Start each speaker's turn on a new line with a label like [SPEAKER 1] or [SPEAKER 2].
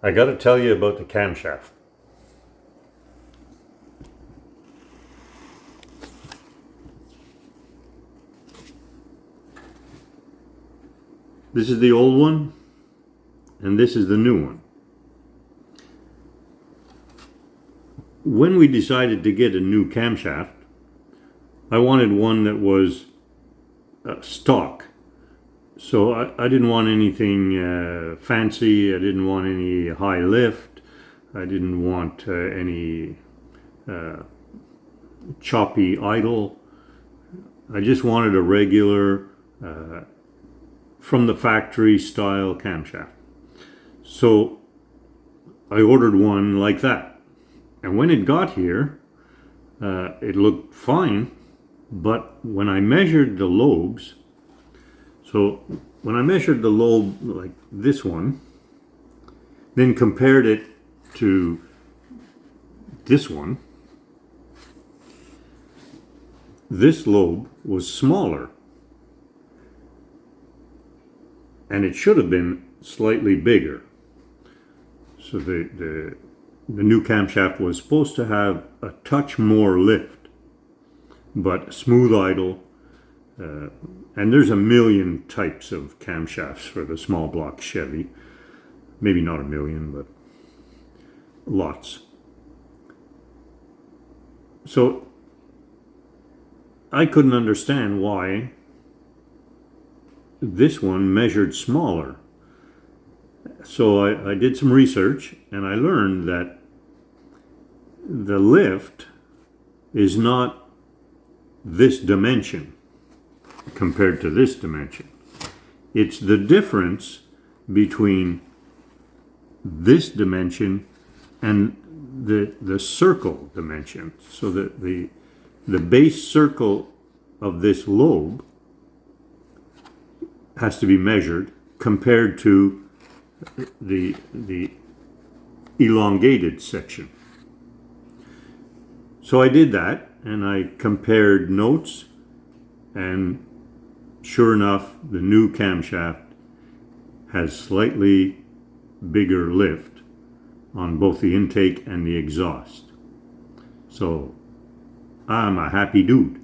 [SPEAKER 1] I got to tell you about the camshaft. This is the old one, and this is the new one. When we decided to get a new camshaft, I wanted one that was stock. So I didn't want anything fancy. I didn't want any high lift. I didn't want any choppy idle. I just wanted a regular from the factory style camshaft. So I ordered one like that. And when it got here, it looked fine, but when I measured the lobes, so when I measured the lobe like this one, then compared it to this one, this lobe was smaller. And it should have been slightly bigger. So the new camshaft was supposed to have a touch more lift, but smooth idle. And there's a million types of camshafts for the small block Chevy. Maybe not a million, but lots. So I couldn't understand why this one measured smaller. So I did some research and I learned that the lift is not this dimension compared to this dimension. It's the difference between this dimension and the circle dimension. So that the base circle of this lobe has to be measured compared to the elongated section. So I did that and I compared notes, and sure enough, the new camshaft has slightly bigger lift on both the intake and the exhaust. So I'm a happy dude.